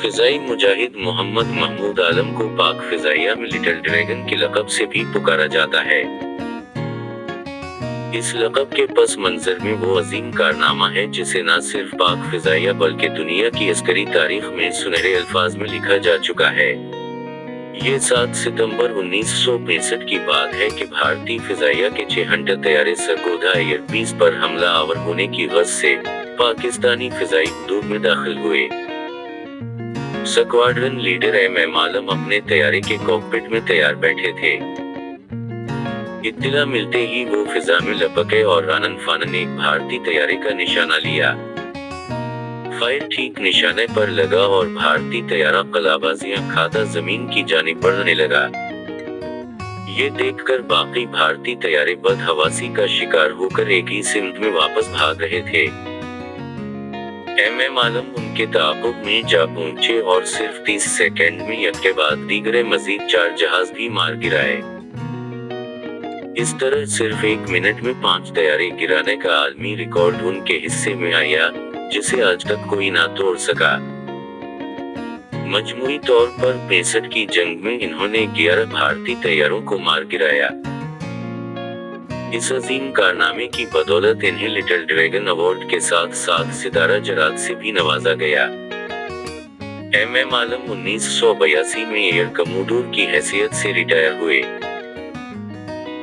فضائی مجاہد محمد محمود عالم کو پاک فضائیہ میں لٹل ڈریگن کے لقب سے بھی پکارا جاتا ہے۔ اس لقب کے پس منظر میں وہ عظیم کارنامہ ہے جسے نہ صرف پاک فضائیہ بلکہ دنیا کی عسکری تاریخ میں سنہرے الفاظ میں لکھا جا چکا ہے۔ یہ 7 ستمبر 1965 کی بات ہے کہ بھارتی فضائیہ کے 6 ہنٹر طیارے سرگودا ایئر بیس پر حملہ آور ہونے کی غرض سے پاکستانی فضائی حدود میں داخل ہوئے۔ سکواڈرن لیڈر ایم عالم اپنے طیارے کے کاکپٹ میں تیار بیٹھے تھے۔ اطلاع ملتے ہی وہ فضا میں لپکے اور رانن فانن ایک بھارتی طیارے کا نشانہ لیا۔ فائر ٹھیک نشانے پر لگا اور بھارتی طیارہ قلابازیاں کھاتا زمین کی جانب بڑھنے لگا۔ یہ دیکھ کر باقی بھارتی طیارے بدحواسی کا شکار ہو کر ایک ہی سمت میں واپس بھاگ رہے تھے۔ ایم عالم ان کے تعاقب میں جا پہنچے اور صرف 30 سیکنڈ میں یک کے بعد دیگر مزید 4 جہاز بھی مار گرائے۔ اس طرح صرف 1 منٹ میں 5 طیارے گرانے کا عالمی ریکارڈ ان کے حصے میں آیا، جسے آج تک کوئی نہ توڑ سکا۔ مجموعی طور پر 65 کی جنگ میں انہوں نے 11 بھارتی طیاروں کو مار گرایا۔ اس عظیم کارنامے کی بدولت انہیں لٹل ڈریگن ایوارڈ کے ساتھ 7 ستارہ جرات سے بھی نوازا گیا۔ ایم عالم 1982 میں ایئر کموڈور کی حیثیت سے ریٹائر ہوئے۔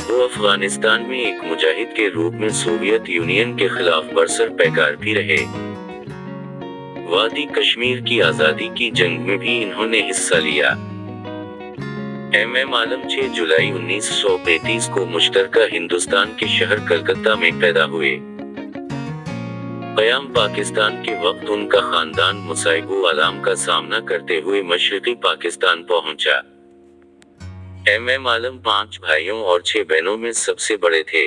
وہ افغانستان میں ایک مجاہد کے روپ میں سوویت یونین کے خلاف برسر پیکار بھی رہے۔ وادی کشمیر کی آزادی کی جنگ میں بھی انہوں نے حصہ لیا۔ ایم عالم 6 جولائی 1935 کو مشترکہ ہندوستان کے شہر کلکتہ میں پیدا ہوئے۔ قیام پاکستان کے وقت ان کا خاندان مصائب و آلام کا سامنا کرتے ہوئے مشرقی پاکستان پہنچا۔ ایم عالم 5 بھائیوں اور 6 بہنوں میں سب سے بڑے تھے۔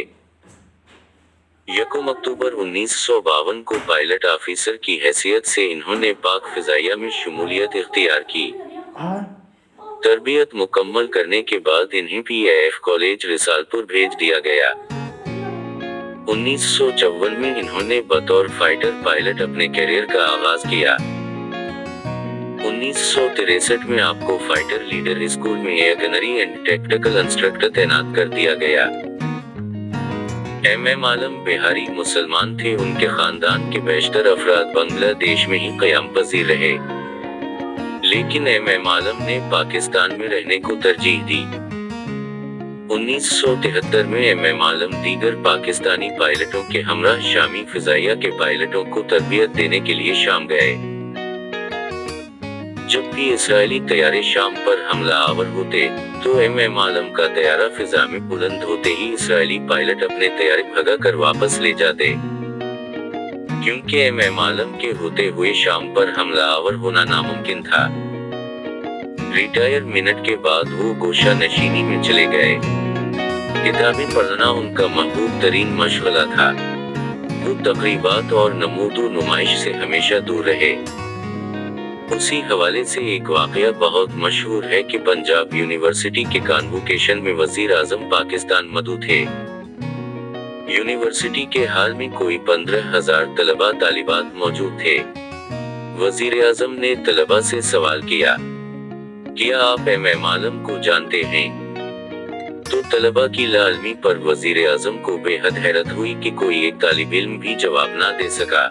1 اکتوبر 1952 کو پائلٹ آفیسر کی حیثیت سے انہوں نے پاک فضائیہ میں شمولیت اختیار کی۔ تربیت مکمل کرنے کے بعد انہیں پی ایف کالج رسالپور بھیج دیا گیا۔ 1954 میں انہوں نے بطور فائٹر پائلٹ اپنے کیریئر کا آغاز کیا۔ 1963 میں آپ کو فائٹر لیڈر اسکول میں ایگنری اینڈ ٹیکٹیکل انسٹرکٹر تعینات کر دیا گیا۔ ایم عالم بہاری مسلمان تھے۔ ان کے خاندان کے بیشتر افراد بنگلہ دیش میں ہی قیام پذیر رہے، لیکن ایم عالم نے پاکستان میں رہنے کو ترجیح دی۔ 1973 میں ایم عالم دیگر پاکستانی پائلٹوں کے ہمراہ شامی فضائیہ کے پائلٹوں کو تربیت دینے کے لیے شام گئے۔ جب بھی اسرائیلی طیارے شام پر حملہ آور ہوتے تو ایم عالم کا طیارہ فضا میں بلند ہوتے ہی اسرائیلی پائلٹ اپنے طیارے بھگا کر واپس لے جاتے، کیونکہ ایم عالم کے ہوتے ہوئے شام پر حملہ آور ہونا ناممکن تھا۔ ریٹائرمنٹ کے بعد وہ گوشہ نشینی میں چلے گئے۔ کتابیں پڑھنا ان کا محبوب ترین مشغلہ تھا۔ وہ تقریبات اور نمود و نمائش سے ہمیشہ دور رہے۔ اسی حوالے سے ایک واقعہ بہت مشہور ہے کہ پنجاب یونیورسٹی کے کانووکیشن میں وزیر اعظم پاکستان مدعو تھے۔ یونیورسٹی کے ہال میں کوئی 15,000 طلباء طالبات موجود تھے۔ وزیر اعظم نے طلباء سے سوال کیا، کیا آپ ایم عالم کو جانتے ہیں؟ تو طلباء کی لاعلمی پر وزیر اعظم کو بے حد حیرت ہوئی کہ کوئی ایک طالب علم بھی جواب نہ دے سکا۔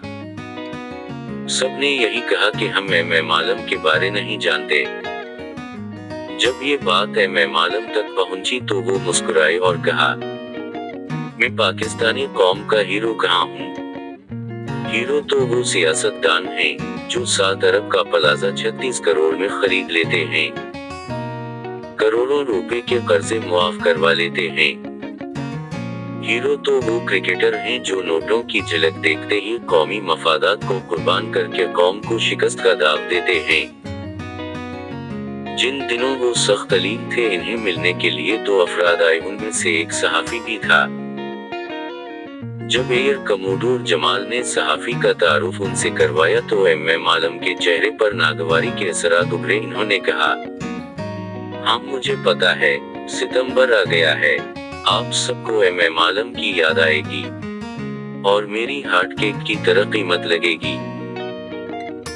سب نے یہی کہا کہ ہم ایم عالم کے بارے نہیں جانتے۔ جب یہ بات ایم عالم تک پہنچی تو وہ مسکرائے اور کہا، میں پاکستانی قوم کا ہیرو کہاں ہوں؟ ہیرو تو وہ سیاستدان ہیں جو 7 ارب کا پلازہ 36 کروڑ میں خرید لیتے ہیں، کروڑوں روپے کے قرضے معاف کروا لیتے ہیں۔ ہیرو تو وہ کرکٹر ہیں جو نوٹوں کی جھلک دیکھتے ہی قومی مفادات کو قربان کر کے قوم کو شکست کا داغ دیتے ہیں۔ جن دنوں وہ سخت علیل تھے انہیں ملنے کے لیے 2 افراد آئے، ان میں سے ایک صحافی بھی تھا۔ جب ایئر کموڈور جمال نے صحافی کا تعارف ان سے کروایا تو ایم عالم کے چہرے پر ناگواری کے اثرات ابھرے۔ انہوں نے کہا، ہاں مجھے پتا ہے، ستمبر آ گیا ہے، آپ سب کو ایم عالم کی یاد آئے گی اور میری ہارٹ کیک کی طرح قیمت لگے گی۔